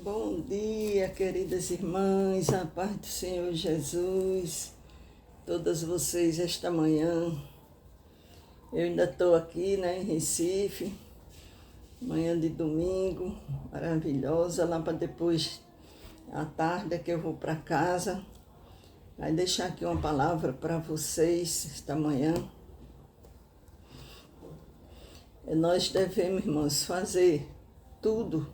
Bom dia, queridas irmãs, a paz do Senhor Jesus, todas vocês esta manhã. Eu ainda estou aqui, em Recife, manhã de domingo, maravilhosa, lá para depois, à tarde, é que eu vou para casa. Vai deixar aqui uma palavra para vocês esta manhã. Nós devemos, irmãos, fazer tudo.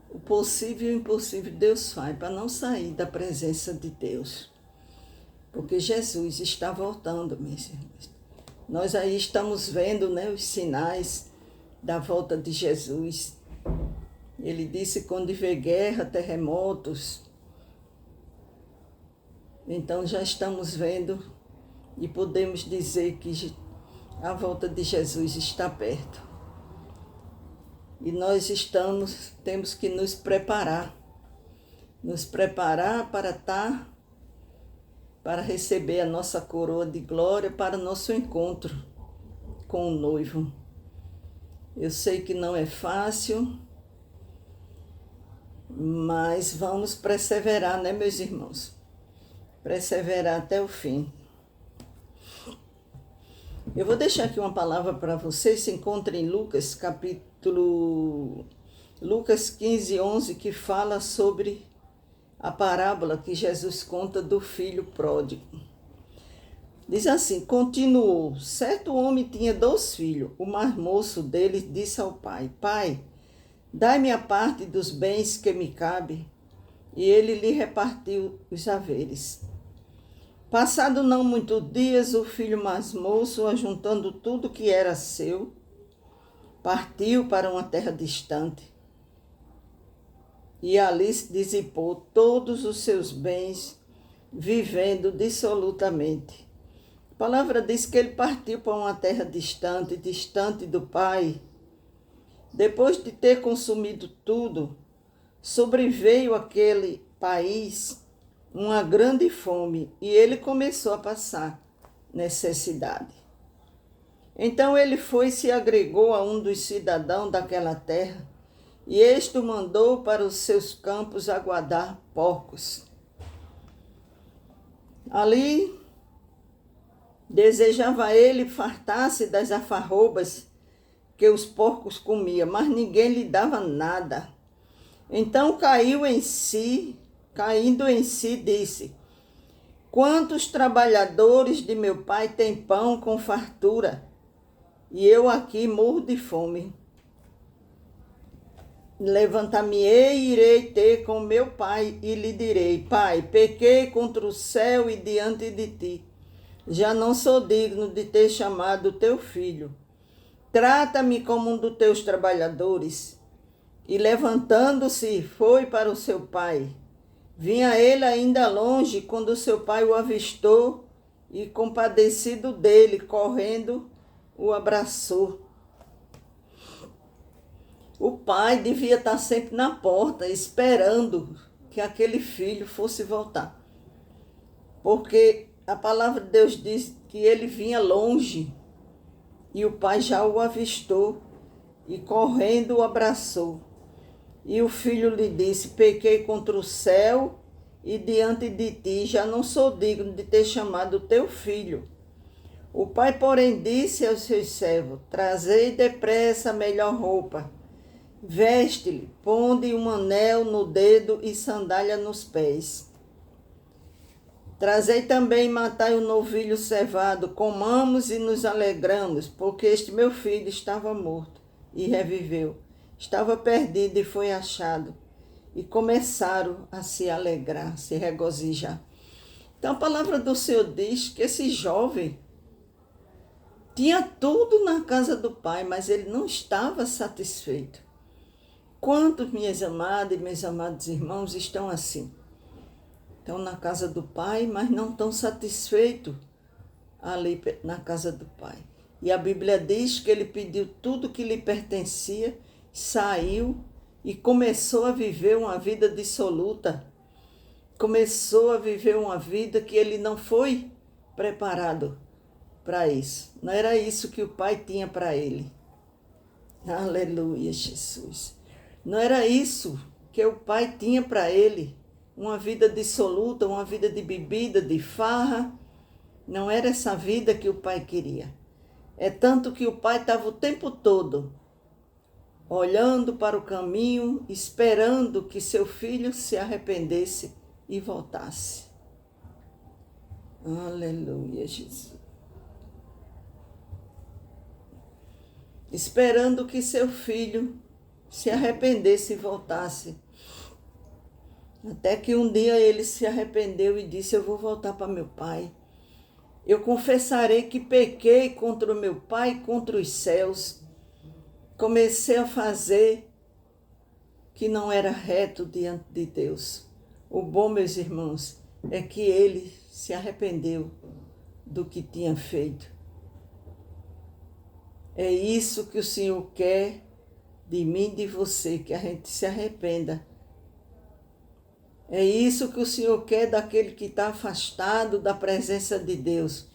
O possível e o impossível Deus faz para não sair da presença de Deus. Porque Jesus está voltando, meus irmãos. Nós aí estamos vendo, os sinais da volta de Jesus. Ele disse que quando vê guerra, terremotos, então já estamos vendo e podemos dizer que a volta de Jesus está perto. E nós temos que nos preparar para receber a nossa coroa de glória para nosso encontro com o noivo. Eu sei que não é fácil, mas vamos perseverar, meus irmãos? Perseverar até o fim. Eu vou deixar aqui uma palavra para vocês, se encontra em Lucas 15, 11, que fala sobre a parábola que Jesus conta do filho pródigo. Diz assim: continuou, certo homem tinha 2 filhos. O mais moço deles disse ao pai: Pai, dai-me a parte dos bens que me cabe. E ele lhe repartiu os haveres. Passado não muitos dias, o filho mais moço, ajuntando tudo que era seu, partiu para uma terra distante e ali dissipou todos os seus bens, vivendo dissolutamente. A palavra diz que ele partiu para uma terra distante do pai. Depois de ter consumido tudo, sobreveio àquele país uma grande fome e ele começou a passar necessidade. Então ele foi e se agregou a um dos cidadãos daquela terra, e este o mandou para os seus campos aguardar porcos. Ali desejava ele fartar-se das alfarrobas que os porcos comiam, mas ninguém lhe dava nada. Então caindo em si, disse: Quantos trabalhadores de meu pai têm pão com fartura, e eu aqui morro de fome. Levantar-me-ei e irei ter com meu pai, e lhe direi: Pai, pequei contra o céu e diante de ti. Já não sou digno de ter chamado teu filho. Trata-me como um dos teus trabalhadores. E levantando-se, foi para o seu pai. Vinha ele ainda longe, quando seu pai o avistou, e compadecido dele, correndo, o abraçou. O pai devia estar sempre na porta, esperando que aquele filho fosse voltar. Porque a palavra de Deus diz que ele vinha longe, e o pai já o avistou, e correndo o abraçou. E o filho lhe disse: Pequei contra o céu e diante de ti, já não sou digno de ter chamado teu filho. O pai, porém, disse aos seus servos: Trazei depressa a melhor roupa, veste-lhe, ponde um anel no dedo e sandália nos pés. Trazei também e matai o novilho cevado, comamos e nos alegramos, porque este meu filho estava morto e reviveu. Estava perdido e foi achado. E começaram a se alegrar, se regozijar. Então a palavra do Senhor diz que esse jovem tinha tudo na casa do pai, mas ele não estava satisfeito. Quantos, minhas amadas e meus amados irmãos, estão assim? Estão na casa do pai, mas não estão satisfeitos ali na casa do pai. E a Bíblia diz que ele pediu tudo que lhe pertencia, saiu e começou a viver uma vida dissoluta. Começou a viver uma vida que ele não foi preparado para isso. Não era isso que o pai tinha para ele. Aleluia, Jesus. Não era isso que o pai tinha para ele. Uma vida dissoluta, uma vida de bebida, de farra. Não era essa vida que o pai queria. É tanto que o pai estava o tempo todo olhando para o caminho, esperando que seu filho se arrependesse e voltasse. Aleluia, Jesus. Esperando que seu filho se arrependesse e voltasse. Até que um dia ele se arrependeu e disse: eu vou voltar para meu pai. Eu confessarei que pequei contra o meu pai e contra os céus. Comecei a fazer que não era reto diante de Deus. O bom, meus irmãos, é que ele se arrependeu do que tinha feito. É isso que o Senhor quer de mim e de você, que a gente se arrependa. É isso que o Senhor quer daquele que está afastado da presença de Deus,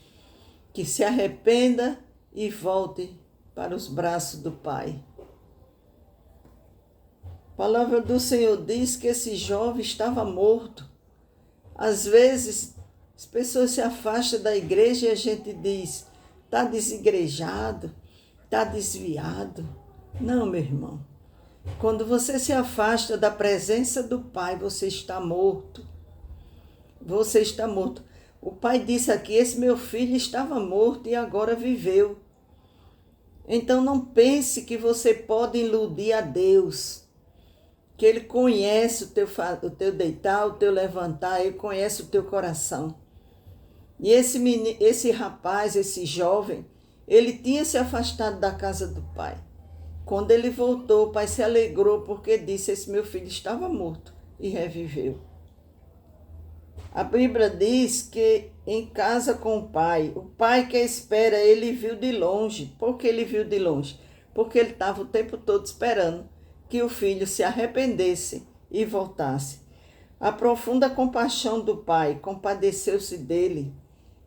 que se arrependa e volte para os braços do Pai. A palavra do Senhor diz que esse jovem estava morto. Às vezes, as pessoas se afastam da igreja e a gente diz: está desigrejado, está desviado. Não, meu irmão. Quando você se afasta da presença do Pai, você está morto. Você está morto. O Pai disse aqui: esse meu filho estava morto e agora viveu. Então não pense que você pode iludir a Deus, que Ele conhece o teu deitar, o teu levantar, Ele conhece o teu coração. E esse rapaz, esse jovem, ele tinha se afastado da casa do pai. Quando ele voltou, o pai se alegrou porque disse: esse meu filho estava morto e reviveu. A Bíblia diz que em casa com o pai que espera, ele viu de longe. Por que ele viu de longe? Porque ele estava o tempo todo esperando que o filho se arrependesse e voltasse. A profunda compaixão do pai compadeceu-se dele.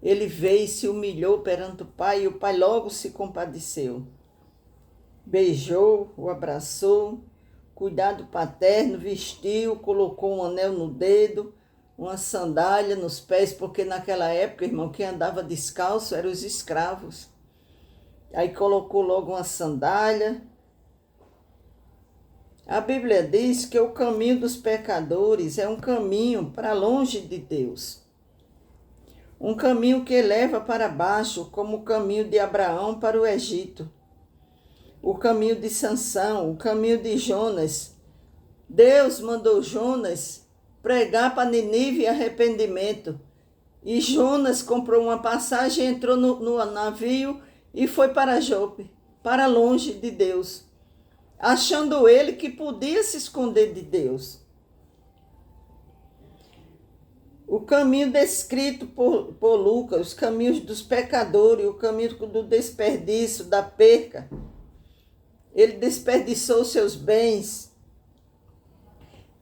Ele veio e se humilhou perante o pai e o pai logo se compadeceu. Beijou, o abraçou, cuidado paterno, vestiu, colocou um anel no dedo, uma sandália nos pés, porque naquela época, irmão, quem andava descalço eram os escravos. Aí colocou logo uma sandália. A Bíblia diz que o caminho dos pecadores é um caminho para longe de Deus. Um caminho que leva para baixo, como o caminho de Abraão para o Egito. O caminho de Sansão, o caminho de Jonas. Deus mandou Jonas pregar para Nínive arrependimento. E Jonas comprou uma passagem, entrou no navio e foi para Jope, para longe de Deus, achando ele que podia se esconder de Deus. O caminho descrito por Lucas, os caminhos dos pecadores, o caminho do desperdício, da perca. Ele desperdiçou seus bens,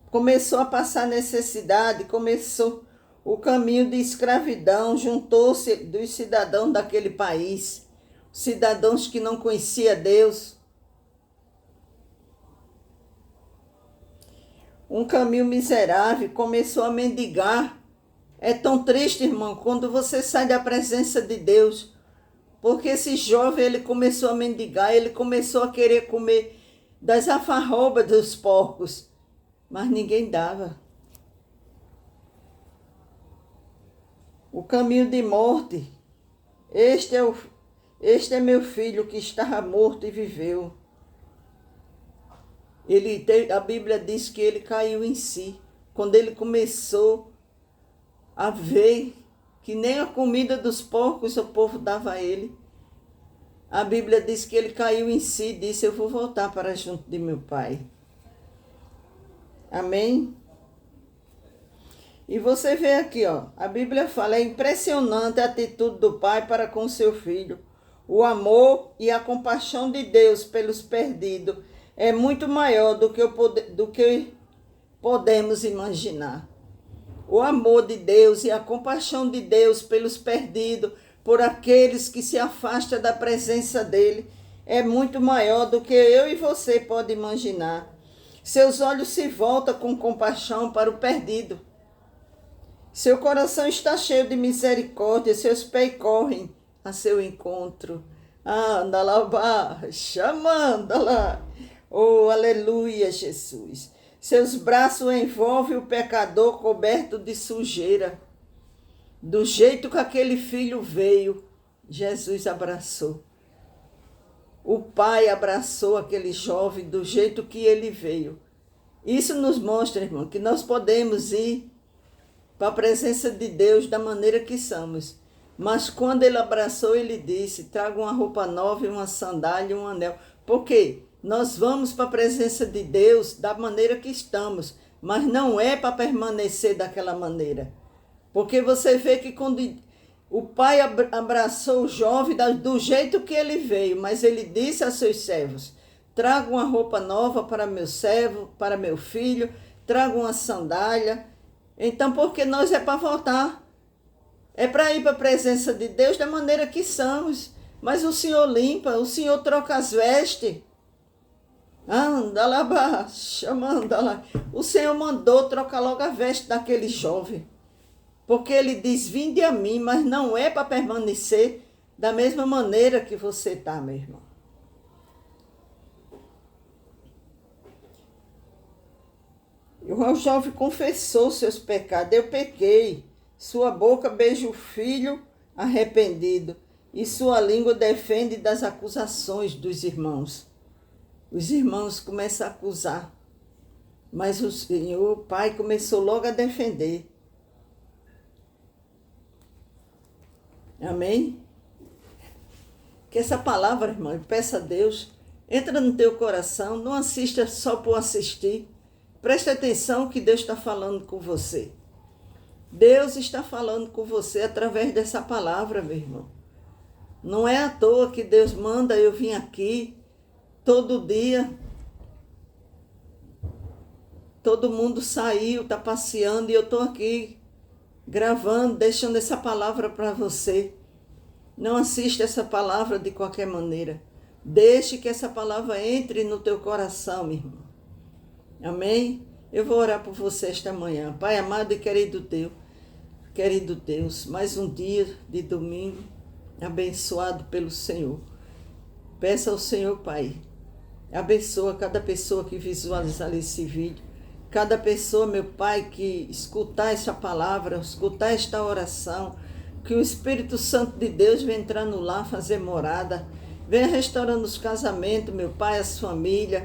começou a passar necessidade, começou o caminho de escravidão, juntou-se dos cidadãos daquele país, cidadãos que não conheciam Deus. Um caminho miserável, começou a mendigar. É tão triste, irmão, quando você sai da presença de Deus, porque esse jovem, ele começou a mendigar, ele começou a querer comer das alfarrobas dos porcos, mas ninguém dava. O caminho de morte, este é meu filho que estava morto e viveu. A Bíblia diz que ele caiu em si, quando ele começou a ver que nem a comida dos porcos o povo dava a ele. A Bíblia diz que ele caiu em si e disse: eu vou voltar para junto de meu pai. Amém? E você vê aqui, ó, a Bíblia fala: é impressionante a atitude do pai para com seu filho. O amor e a compaixão de Deus pelos perdidos é muito maior do que podemos imaginar. O amor de Deus e a compaixão de Deus pelos perdidos, por aqueles que se afastam da presença dele, é muito maior do que eu e você podem imaginar. Seus olhos se voltam com compaixão para o perdido. Seu coração está cheio de misericórdia, seus pés correm a seu encontro. Anda lá, chamando lá. Oh, aleluia, Jesus. Seus braços envolvem o pecador coberto de sujeira. Do jeito que aquele filho veio, Jesus abraçou. O pai abraçou aquele jovem do jeito que ele veio. Isso nos mostra, irmão, que nós podemos ir para a presença de Deus da maneira que somos. Mas quando ele abraçou, ele disse, traga uma roupa nova e uma sandália e um anel. Por quê? Nós vamos para a presença de Deus da maneira que estamos, mas não é para permanecer daquela maneira. Porque você vê que quando o pai abraçou o jovem do jeito que ele veio, mas ele disse a seus servos, traga uma roupa nova para meu servo, para meu filho, traga uma sandália. Então, porque nós é para voltar. É para ir para a presença de Deus da maneira que somos. Mas o Senhor limpa, o Senhor troca as vestes. Anda lá, chamando lá. O Senhor mandou trocar logo a veste daquele jovem. Porque ele diz, vinde a mim, mas não é para permanecer da mesma maneira que você está, meu irmão. O jovem confessou seus pecados. Eu pequei. Sua boca beija o filho arrependido. E sua língua defende das acusações dos irmãos. Os irmãos começam a acusar. Mas o pai começou logo a defender. Amém? Que essa palavra, irmão, eu peço a Deus, entra no teu coração, não assista só por assistir. Preste atenção que Deus está falando com você. Deus está falando com você através dessa palavra, meu irmão. Não é à toa que Deus manda eu vir aqui todo dia. Todo mundo saiu, está passeando e eu estou aqui gravando, deixando essa palavra para você. Não assista essa palavra de qualquer maneira. Deixe que essa palavra entre no teu coração, meu irmão. Amém? Eu vou orar por você esta manhã. Pai amado e querido Deus, mais um dia de domingo abençoado pelo Senhor. Peça ao Senhor, Pai, abençoa cada pessoa que visualizar esse vídeo. Cada pessoa, meu Pai, que escutar essa palavra, escutar esta oração, que o Espírito Santo de Deus venha entrar no lar, fazer morada, venha restaurando os casamentos, meu Pai, as famílias.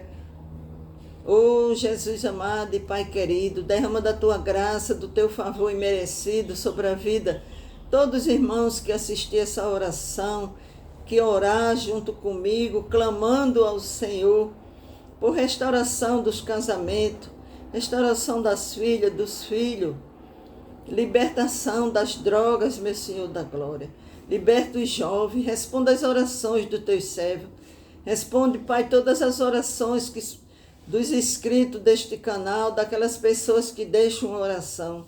Oh, Jesus amado e Pai querido, derrama da Tua graça, do Teu favor imerecido sobre a vida. Todos os irmãos que assistiram essa oração, que orar junto comigo, clamando ao Senhor por restauração dos casamentos, restauração das filhas, dos filhos, libertação das drogas, meu Senhor da glória. Liberta os jovens, responda as orações do Teu servo. Responde, Pai, todas as orações dos inscritos deste canal, daquelas pessoas que deixam oração.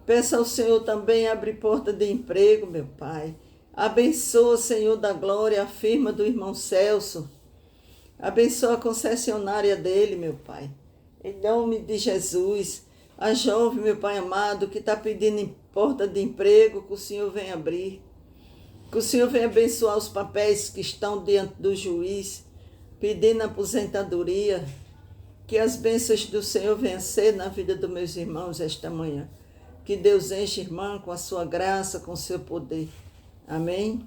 Peça ao Senhor também abrir porta de emprego, meu Pai. Abençoa, Senhor da glória, a firma do irmão Celso. Abençoa a concessionária dele, meu Pai. Em nome de Jesus, a jovem, meu Pai amado, que está pedindo porta de emprego, que o Senhor venha abrir. Que o Senhor venha abençoar os papéis que estão diante do juiz, pedindo aposentadoria. Que as bênçãos do Senhor venham ser na vida dos meus irmãos esta manhã. Que Deus enche, irmã, com a sua graça, com o seu poder. Amém?